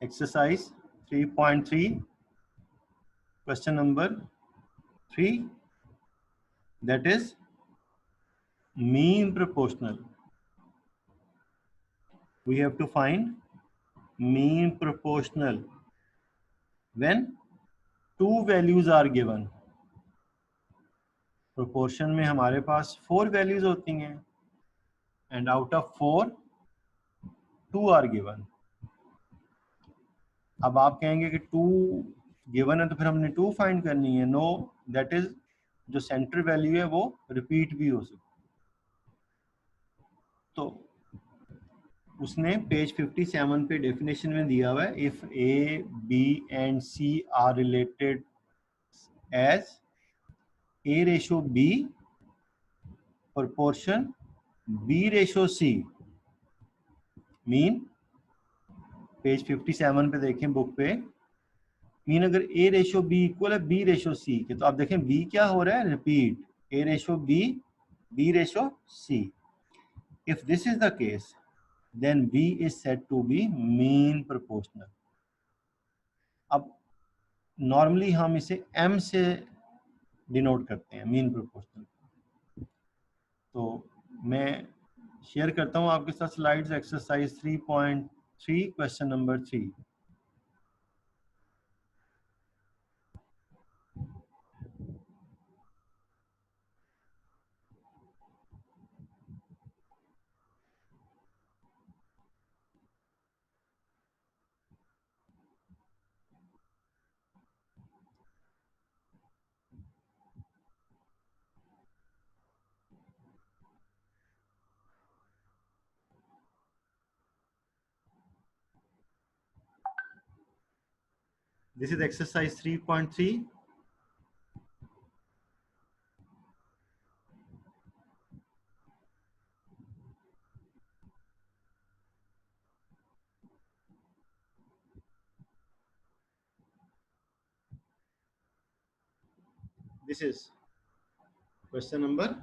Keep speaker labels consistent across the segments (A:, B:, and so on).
A: Exercise 3.3, question number 3, that is mean proportional. We have to find mean proportional when two values are given. Proportion में हमारे पास 4 values होती हैं and out of 4 2 are given. अब आप कहेंगे कि 2 given है तो फिर हमने 2 फाइंड करनी है. नो, दैट इज जो सेंटर वैल्यू है वो रिपीट भी हो सकती है. तो उसने पेज 57 पे डेफिनेशन में दिया हुआ है, if A B and C are related as A ratio B proportion B ratio C. Mean page 57 पे देखें बुक पे. मीन अगर ए रेशो बी इक्वल है बी रेशो सी के, तो आप देखें बी क्या हो रहा है, repeat. A ratio B, B ratio C. If this is the case then B is said to be mean proportional. अब नॉर्मली हम इसे एम से डिनोट करते हैं मीन प्रोपोर्शनल. तो मैं शेयर करता हूं आपके साथ slides. Exercise 3.3 question number 3. This is exercise 3.3. This is question number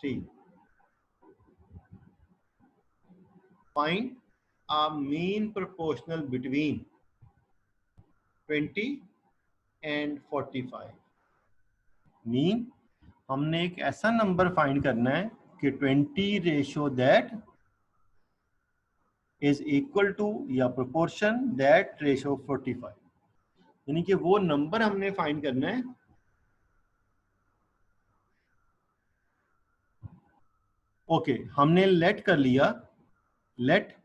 A: 3. Find a mean proportional between 20 and 45. Mean हमने एक ऐसा नंबर फाइंड करना है कि 20 ratio that is equal to या प्रोपोर्शन दैट रेशो 45. यानी कि वो नंबर हमने फाइंड करना है. ओके, हमने लेट कर लिया, let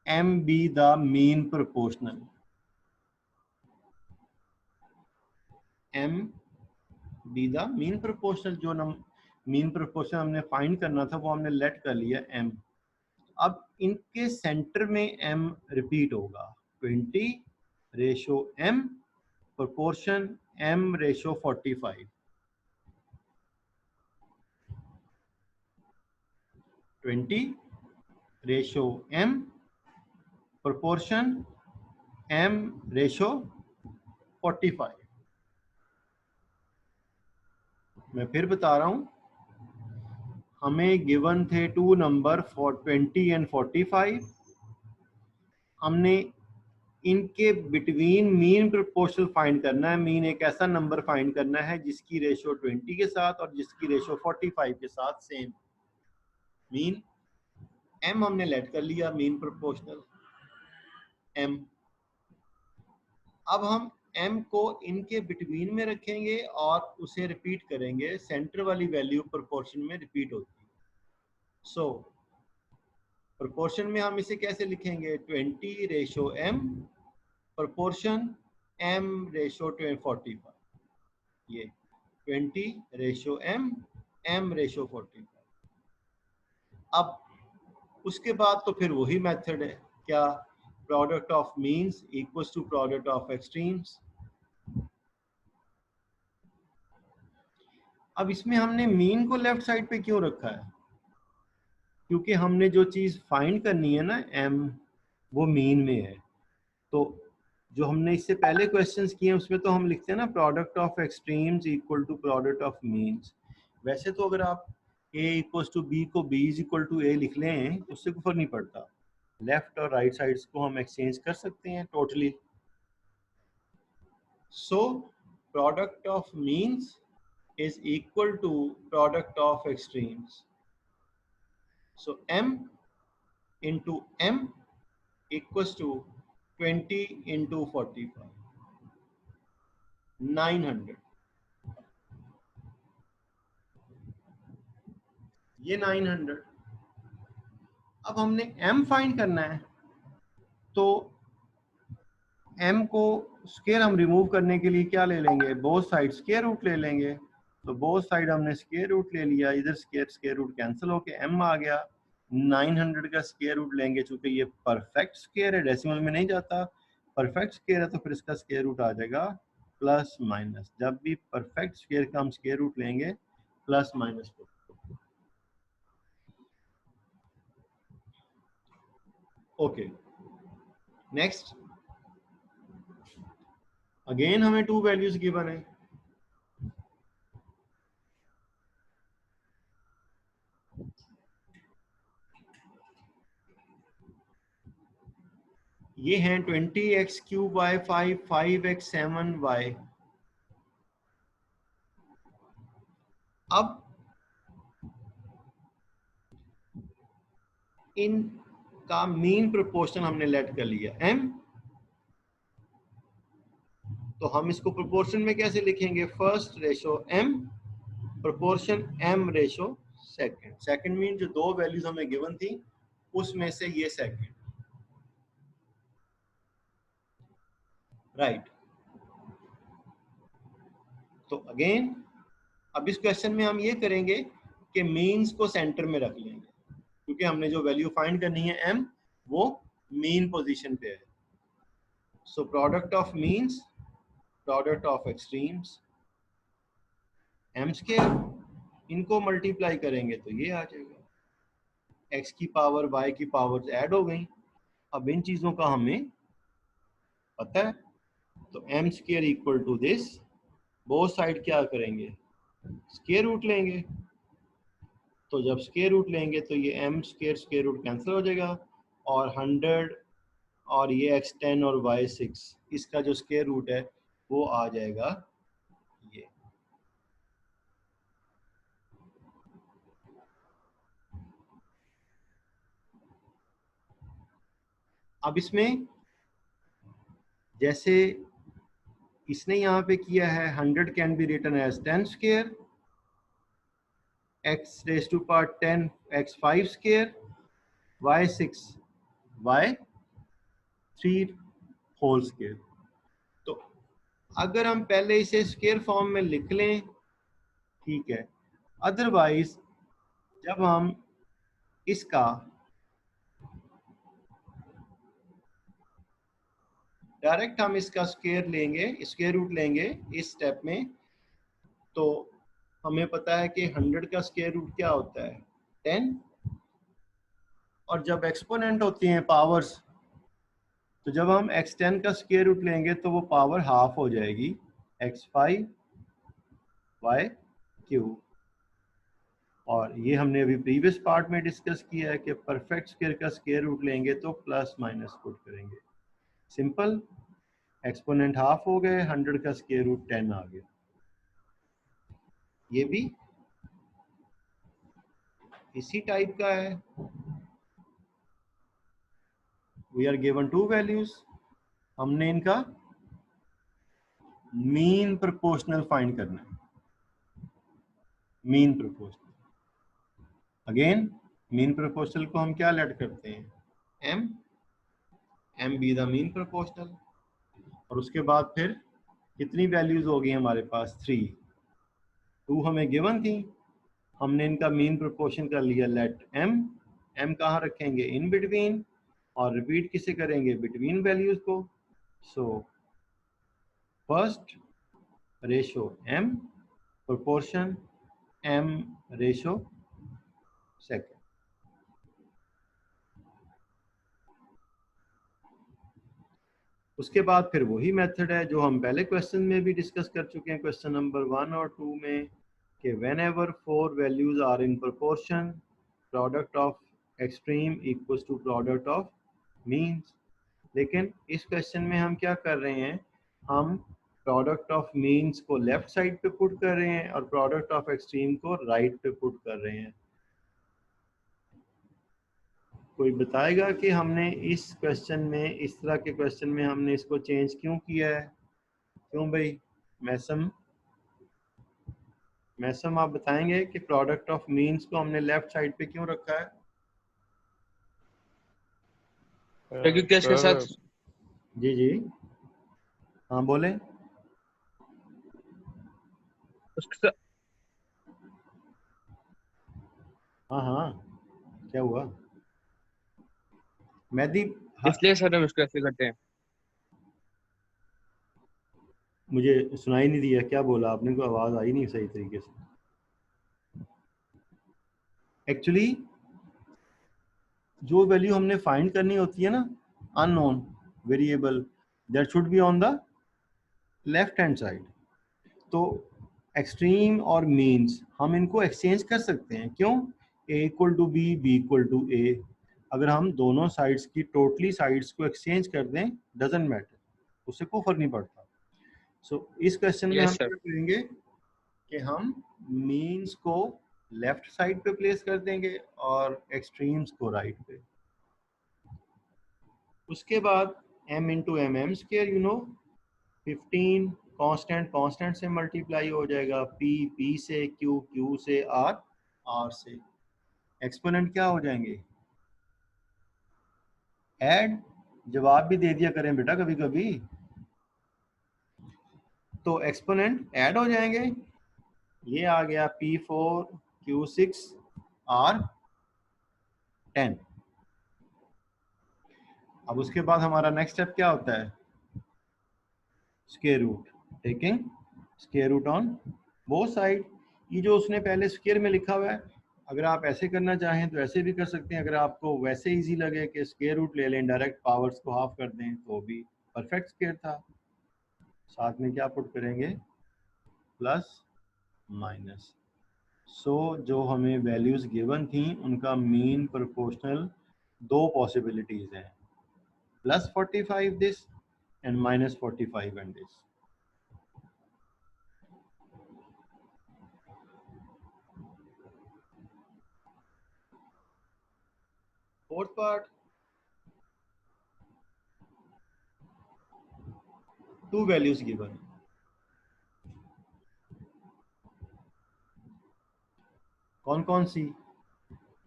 A: M be the mean proportional. M be the mean proportional. जो मीन प्रोपोर्शनल हमने फाइंड करना था वो हमने लेट कर लिया एम. अब इनके सेंटर में एम रिपीट होगा. 20 ratio M proportion M ratio 45. 20 ratio M proportion M ratio 45. मैं फिर बता रहा हूं, हमें गिवन थे 2 नंबर फॉर 20 एंड 45. हमने इनके बिटवीन मीन प्रोपोर्शनल फाइंड करना है. मीन एक ऐसा नंबर फाइंड करना है जिसकी रेशो 20 के साथ और जिसकी रेशो 45 के साथ सेम. मीन एम हमने लेट कर लिया मीन प्रोपोर्शनल एम. अब हम एम को इनके बिटवीन में रखेंगे और उसे रिपीट करेंगे. सेंटर वाली वैल्यू प्रोपोर्शन में रिपीट होती है. सो प्रोपोर्शन में हम इसे कैसे लिखेंगे, 20 ratio M proportion M ratio 45. ये 20 रेशो एम एम रेशो 45. अब उसके बाद तो फिर वही मेथड है, क्या, product of means equals to product of extremes. अब इसमें हमने मीन को लेफ्ट साइड पे क्यों रखा है, क्योंकि हमने जो चीज फाइंड करनी है ना एम, वो मीन में है. तो जो हमने इससे पहले क्वेश्चंस किए हैं उसमें तो हम लिखते हैं ना product of extremes equal to product of means. वैसे तो अगर आप a इक्वल टू बी को b is equal to a लिख लें उससे कोई फर्क नहीं पड़ता. लेफ्ट और राइट साइड्स को हम एक्सचेंज कर सकते हैं totally. So product of means is equal to product of extremes. So m into m equals to 20 into 45, 900। ये 900। अब हमने m फाइंड करना है, तो m को स्क्वायर हम रिमूव करने के लिए क्या ले लेंगे, बोथ साइड स्क्वायर रूट ले लेंगे। तो बोथ साइड हमने स्क्वायर रूट ले लिया, इधर स्क्वायर रूट कैंसिल होके m आ गया। 900 का स्क्वायर रूट लेंगे, चूंकि ये परफेक्ट स्क्वायर है, डेसिमल में नहीं जाता, परफेक्ट स्क्वायर है, तो फिर इसका स्क्वायर रूट आ जाएगा प्लस माइनस। जब भी परफेक्ट स्क्वायर का हम स्क्वायर रूट लेंगे plus minus. Okay, next again हमें टू वैल्यूज गिवन है। ये हैं 20x³ y 5, 5x7 y। अब इनका मीन प्रोपोर्शन हमने लेट कर लिया m, तो हम इसको प्रोपोर्शन में कैसे लिखेंगे, first ratio m proportion m ratio second. Second mean जो दो वैल्यूज हमें गिवन थी उसमें से ये सेकंड, राइट। तो अगेन अब इस क्वेश्चन में हम ये करेंगे कि मीन्स को सेंटर में रख लेंगे, क्योंकि हमने जो वैल्यू फाइंड करनी है m वो मीन पोजीशन पे है। सो product of means, product of extremes, m square, इनको मल्टीप्लाई करेंगे तो ये आ जाएगा। x की पावर y की पावर ऐड हो गई। अब इन चीजों का हमें पता है, तो m square equal to this, both side क्या करेंगे, स्क्वायर रूट लेंगे। तो जब स्क्वायर रूट लेंगे तो ये m square square root cancel हो जाएगा, और 100 और ये x10 और y6, इसका जो स्क्वायर रूट है वो आ जाएगा ये। अब इसमें जैसे इसने यहाँ पे किया है, 100 can be written as 10 square, x raise to power 10 x5 square, y6 y3 whole square. तो अगर हम पहले इसे स्क्वायर फॉर्म में लिख लें ठीक है, अदरवाइज जब हम इसका डायरेक्ट हम इसका स्क्वायर लेंगे, स्क्वायर रूट लेंगे इस स्टेप में, तो हमें पता है कि 100 का स्क्वायर रूट क्या होता है 10, और जब एक्सपोनेंट होती हैं पावर्स, तो जब हम x10 का स्क्वायर रूट लेंगे तो वो पावर हाफ हो जाएगी, x5 y3। और ये हमने अभी प्रीवियस पार्ट में डिस्कस किया है कि परफेक्ट स्क्वायर का स्क्वायर रूट लेंगे तो प्लस माइनस पुट करेंगे, सिंपल। एक्सपोनेंट हाफ हो गए, 100 का स्क्वायर रूट 10 आ गया। ये भी इसी टाइप का है। We are given two values, हमने इनका मीन प्रोपोर्शनल फाइंड करना है, mean proportional. Again mean proportional को हम क्या लेट करते हैं, m be the mean proportional, और उसके बाद फिर कितनी वैल्यूज होगी हमारे पास, 3, 2 हमें गिवन थी, हमने इनका मीन प्रोपोर्शन कर लिया, लेट m कहाँ रखेंगे, इन बिटवीन, और रिपीट किसे करेंगे, बिटवीन वैल्यूज को। So first ratio m proportion m ratio second. उसके बाद फिर वही मेथड है जो हम पहले क्वेश्चन में भी डिस्कस कर चुके हैं, क्वेश्चन नंबर 1 और 2 में, कि whenever 4 values are in proportion, product of extreme equals to product of means. लेकिन इस क्वेश्चन में हम क्या कर रहे हैं, हम प्रोडक्ट ऑफ मीन्स को लेफ्ट साइड पे पुट कर रहे हैं और प्रोडक्ट ऑफ एक्सट्रीम को राइट पे पुट कर रहे हैं। कोई बताएगा कि हमने इस क्वेश्चन में, इस तरह के क्वेश्चन में हमने इसको चेंज क्यों किया है? क्यों भाई मैसम? मैसम आप बताएंगे कि प्रोडक्ट ऑफ मीन्स को हमने लेफ्ट साइड पे क्यों रखा है?
B: क्योंकि इसके साथ
A: जी जी हाँ बोले।
B: उसके साथ
A: हाँ हाँ क्या हुआ मेहदी?
B: इसलिए सर हम इसको ऐसे करते हैं।
A: मुझे सुनाई नहीं दिया, क्या बोला आपने? को आवाज आई नहीं सही तरीके से। एक्चुअली जो वैल्यू हमने फाइंड करनी होती है ना, unknown variable, that should be on the left hand side. तो एक्सट्रीम और मीन्स हम इनको एक्सचेंज कर सकते हैं। क्यों? A equal to B, B equal to A. अगर हम दोनों साइड्स की टोटली साइड्स को एक्सचेंज कर दें, डजेंट मैटर, उससे कोई फर्क नहीं पड़ता। सो इस क्वेश्चन में हम
B: यस सर।
A: क्या करेंगे कि हम मीन्स को लेफ्ट साइड पे प्लेस कर देंगे और एक्सट्रीम्स को राइट पे। उसके बाद m into M M square, you know 15 constant से मल्टीप्लाई हो जाएगा, p से, q से, r से। एक्सपोनेंट क्या हो जाएंगे? ऐड। जवाब भी दे दिया करें बेटा कभी कभी। तो एक्सपोनेंट ऐड हो जाएंगे। ये आ गया p4 q6 r10। अब उसके बाद हमारा नेक्स्ट स्टेप क्या होता है? Square root, taking square root on both side. ये जो उसने पहले स्क्वायर में लिखा हुआ है, अगर आप ऐसे करना चाहें तो ऐसे भी कर सकते हैं। अगर आपको वैसे इजी लगे कि स्क्वायर रूट ले लें, डायरेक्ट पावर्स को हाफ कर दें, तो भी परफेक्ट स्क्वायर था। साथ में क्या पुट करेंगे? Plus minus. सो जो हमें वैल्यूज गिवन थी उनका मीन प्रोपोर्शनल दो पॉसिबिलिटीज हैं, +45 this and -45 and this. Fourth part, two values given. कौन कौन सी?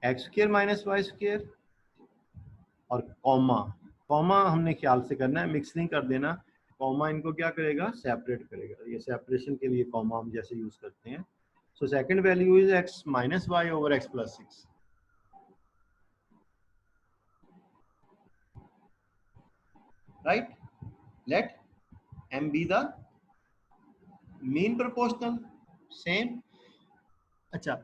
A: X square minus y square और कॉमा। कॉमा हमने ख्याल से करना है, मिक्स नहीं कर देना। कॉमा इनको क्या करेगा? सेपरेट करेगा। ये सेपरेशन के लिए कॉमा हम जैसे यूज करते हैं। So second value is x minus y over x plus 6। Right, let m be the mean proportional, same. अच्छा,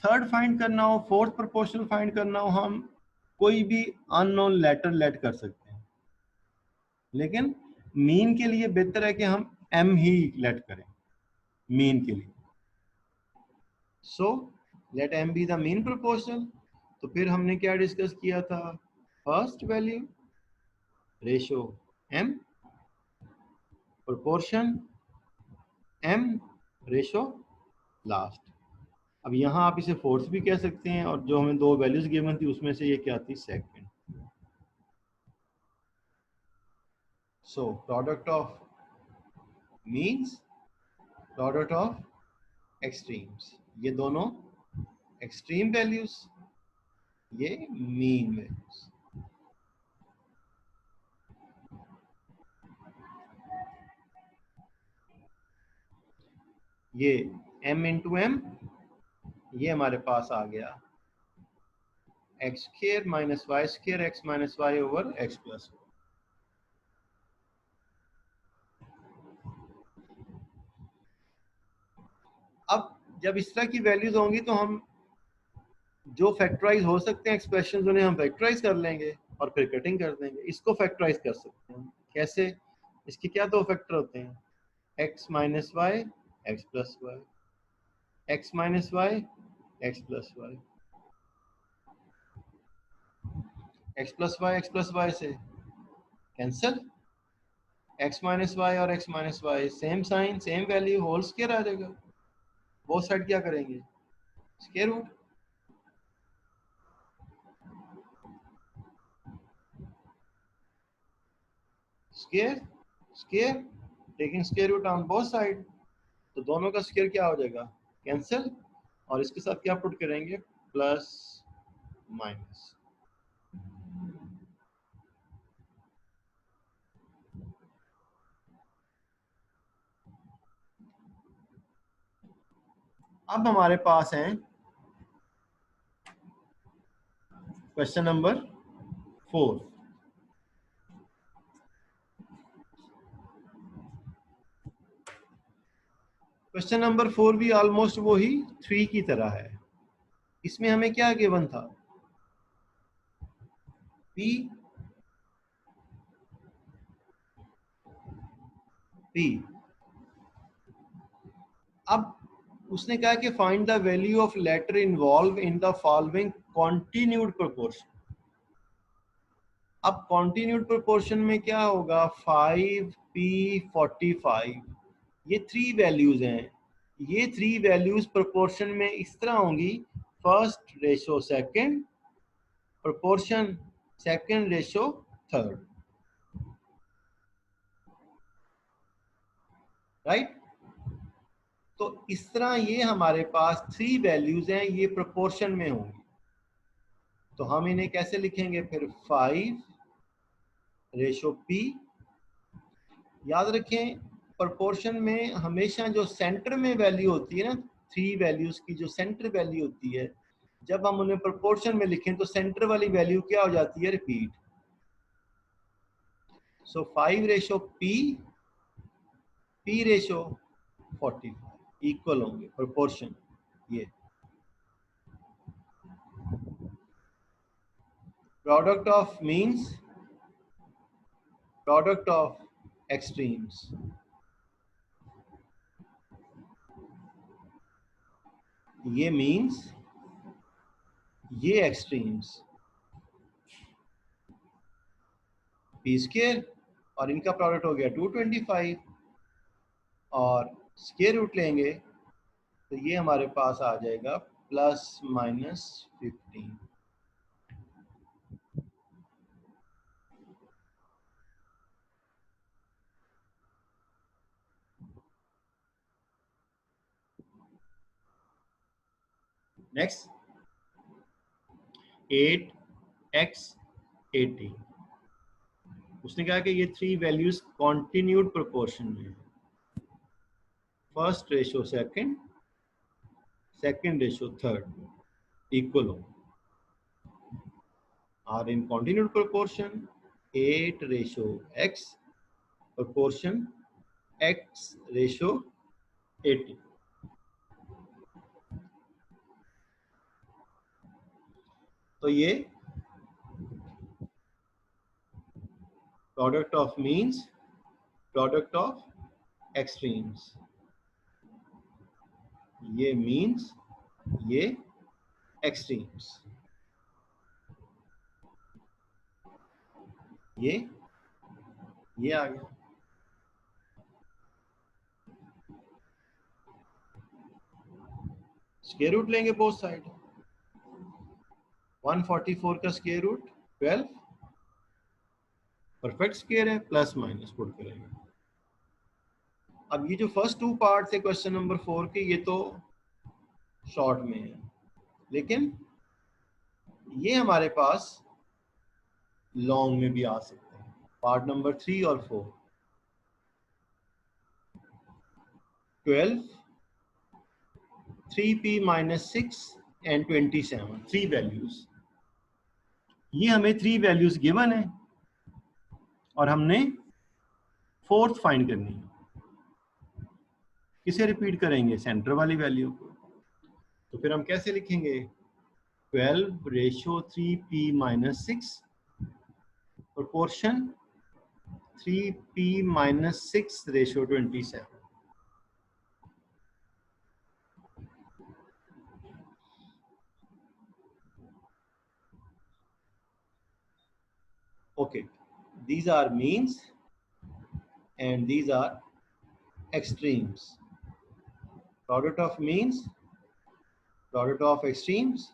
A: थर्ड फाइंड करना हो, फोर्थ प्रोपोर्शनल फाइंड करना हो, हम कोई भी अननोन लेटर लेट कर सकते हैं। लेकिन मीन के लिए बेहतर है कि हम m ही लेट करें मीन के लिए। So let m be the mean proportional. तो फिर हमने क्या डिस्कस किया था? First value ratio m, proportion m, ratio last. अब यहाँ आप इसे फोर्थ भी कह सकते हैं, और जो हमें दो वैल्यूज गिवन थी उसमें से ये क्या थी? Second. So product of means, product of extremes, ये दोनों एक्सट्रीम वैल्यूज, ये मीन वैल्यूज। ये m इंटू एम, ये हमारे पास आ गया x square minus y square x minus y over x plus. अब जब इस तरह की वैल्यूज होंगी तो हम जो फैक्टराइज हो सकते हैं एक्सप्रेशन, उन्हें हम फैक्टराइज कर लेंगे और फिर कटिंग कर देंगे। इसको फैक्टराइज कर सकते हैं कैसे? इसके क्या दो फैक्टर होते हैं? X minus y x plus y, x minus y x plus y. x plus y से कैंसिल, x माइनस वाई और x minus y same sign same value, whole square आ जाएगा। बोथ साइड क्या करेंगे, square root. Square square taking square root on both side, तो दोनों का square क्या हो जाएगा, कैंसिल, और इसके साथ क्या पुट करेंगे, प्लस माइनस। अब हमारे पास है क्वेश्चन नंबर 4। क्वेश्चन नंबर 4 भी ऑलमोस्ट वही 3 की तरह है। इसमें हमें क्या गिवन था, P P। अब उसने कहा कि find the value of letter involve in the following continued proportion. अब कॉन्टिन्यूड प्रोपोर्शन में क्या होगा, 5P 45, ये 3 वैल्यूज हैं। ये 3 वैल्यूज प्रोपोर्शन में इस तरह होंगी, first ratio second, proportion second ratio third, right. तो इस तरह ये हमारे पास 3 वैल्यूज हैं, ये प्रोपोर्शन में होंगी। तो हम इन्हें कैसे लिखेंगे फिर, 5 रेशो P। याद रखें प्रोपोर्शन में हमेशा जो सेंटर में वैल्यू होती है ना, 3 वैल्यूज की जो सेंटर वैल्यू होती है, जब हम उन्हें प्रोपोर्शन में लिखें तो सेंटर वाली वैल्यू क्या हो जाती है, रिपीट। सो 5 रेशो P रेशो 45 इक्वल होंगे प्रोपोर्शन। ये product of means product of extremes. ये मीन्स ये एक्सट्रीम्स, पी स्क्वायर और इनका प्रोडक्ट हो गया 225, और स्क्वायर रूट लेंगे तो ये हमारे पास आ जाएगा प्लस माइनस 15। नेक्स्ट 8x 80, उसने कहा कि ये 3 वैल्यूज कॉन्टिन्यूड प्रोपोर्शन में है, first ratio second, second ratio third equal हो, और इन continued proportion 8 ratio x proportion x ratio 80। तो ये product of means product of extremes, ये मीन्स ये एक्सट्रीम्स, ये आ गया। स्क्वायर रूट लेंगे बोथ साइड, 144 का स्क्वायर रूट 12, परफेक्ट स्क्वायर है, प्लस माइनस पुट करेंगे। अब ये जो फर्स्ट 2 पार्ट थे क्वेश्चन नंबर 4 के, ये तो शॉर्ट में है, लेकिन ये हमारे पास लॉन्ग में भी आ सकते हैं, पार्ट नंबर 3 और 4। 12, 3P माइनस 6 एंड 27, 3 वैल्यूज। ये हमें 3 वैल्यूज गिवन है और हमने फोर्थ फाइंड करनी है। किसे रिपीट करेंगे, सेंटर वाली वैल्यू को। तो फिर हम कैसे लिखेंगे, 12 ratio 3P minus 6 proportion 3P minus 6 ratio 27। Okay, these are means and these are extremes. Product of means, product of extremes,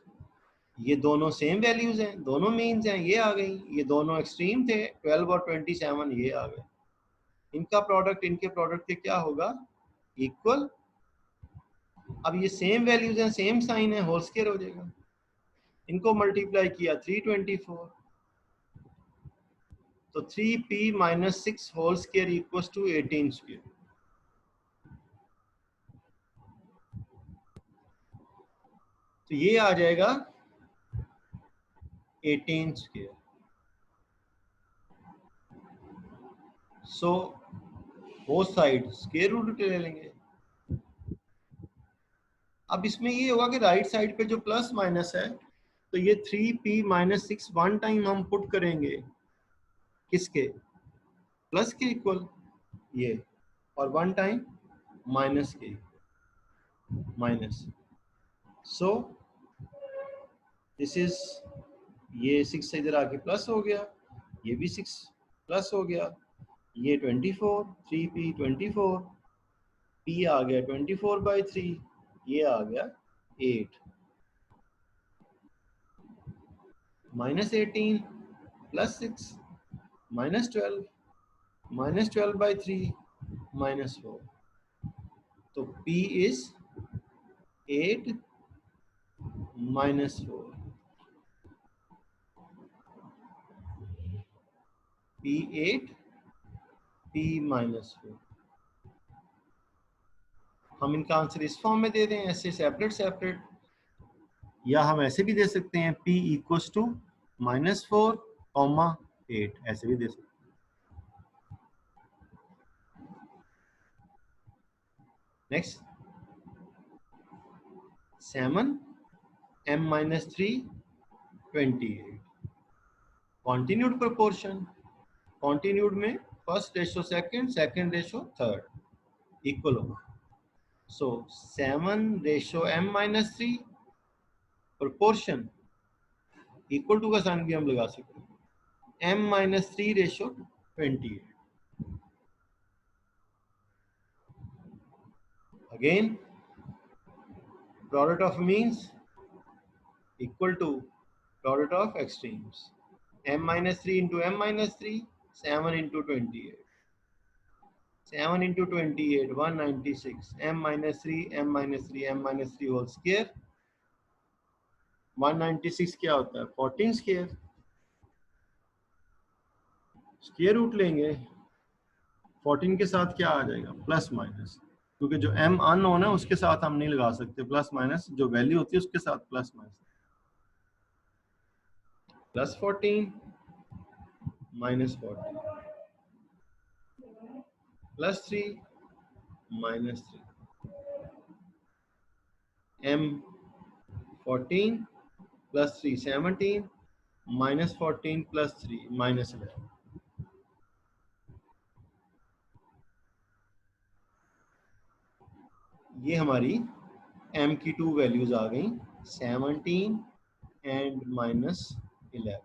A: ये दोनों सेम वैल्यूज हैं, दोनों मीन्स हैं, ये आ गई, ये दोनों एक्सट्रीम थे 12 और 27, ये आ गए, इनका प्रोडक्ट इनके प्रोडक्ट से क्या होगा, इक्वल। अब ये सेम वैल्यूज हैं, सेम साइन है, होल स्क्वायर हो जाएगा, इनको मल्टीप्लाई किया 324, तो 3p - 6 whole square equals to 18 square. तो ये आ जाएगा 18 square. So both side square root ले लेंगे। अब इसमें ये होगा कि राइट साइड पे जो प्लस माइनस है, तो ये 3p - 6 वन टाइम हम पुट करेंगे किसके, प्लस के इक्वल ये, और वन टाइम माइनस के, माइनस। सो दिस इज, ये 6 इधर आके प्लस हो गया, ये भी 6 प्लस हो गया, ये 24, 3p 24, p आ गया 24/3, ये आ गया 8, -18 + 6 -12 -12/3 -4, तो p is 8 -4, p 8 p -4। हम इनका आंसर इस फॉर्म में दे दें, ऐसे सेपरेट सेपरेट, या हम ऐसे भी दे सकते हैं p = -4, (8), ऐसे भी दे सकते हैं। Next 7 m - 3 28, continued proportion, continued में first ratio second, second ratio third equal होगा। So 7/m - 3 proportion equal to का साइन भी हम लगा सकते हैं, m - 3/28। Again product of means equal to product of extremes, m - 3 into m - 3, 7 into 28, 7 into 28 196, m - 3 m - 3 m - 3 whole square, 196 क्या होता है 14 स्क्वायर, स्क्वायर रूट लेंगे, 14 के साथ क्या आ जाएगा प्लस माइनस, क्योंकि जो m अननोन है उसके साथ हम नहीं लगा सकते प्लस माइनस, जो वैल्यू होती है उसके साथ प्लस माइनस, +14 -14 +3 -3, m 14 + 3 17, -14 + 3 -11। ये हमारी m की 2 वैल्यूज आ गई, 17 एंड -11।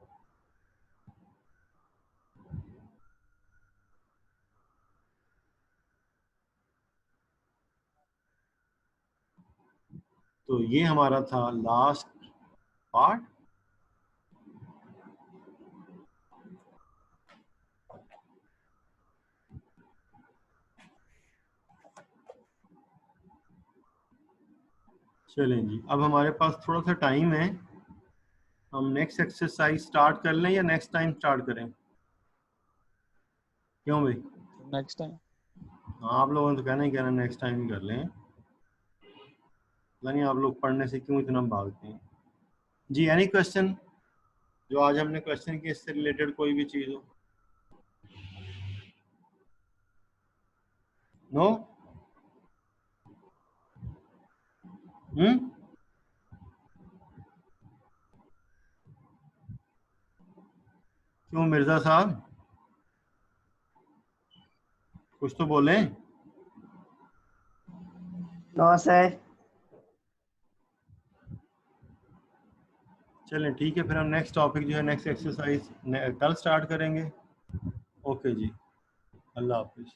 A: तो ये हमारा था लास्ट पार्ट। चलें जी, अब हमारे पास थोड़ा सा टाइम है, हम नेक्स्ट एक्सरसाइज स्टार्ट कर लें या नेक्स्ट टाइम स्टार्ट करें, क्यों भाई?
B: Next time.
A: हाँ, आप लोगों ने तो कहना ही कहना नेक्स्ट टाइम ही कर लें, नहीं आप लोग पढ़ने से क्यों इतना भागते हैं जी। एनी क्वेश्चन, जो आज हमने क्वेश्चन किए इससे रिलेटेड कोई भी चीज हो? नो? क्यों मिर्जा साहब, कुछ तो बोलें।
C: No sir.
A: चलें ठीक है, फिर हम नेक्स्ट टॉपिक जो है नेक्स्ट एक्सरसाइज कल स्टार्ट करेंगे। ओके जी, अल्लाह हाफिज़।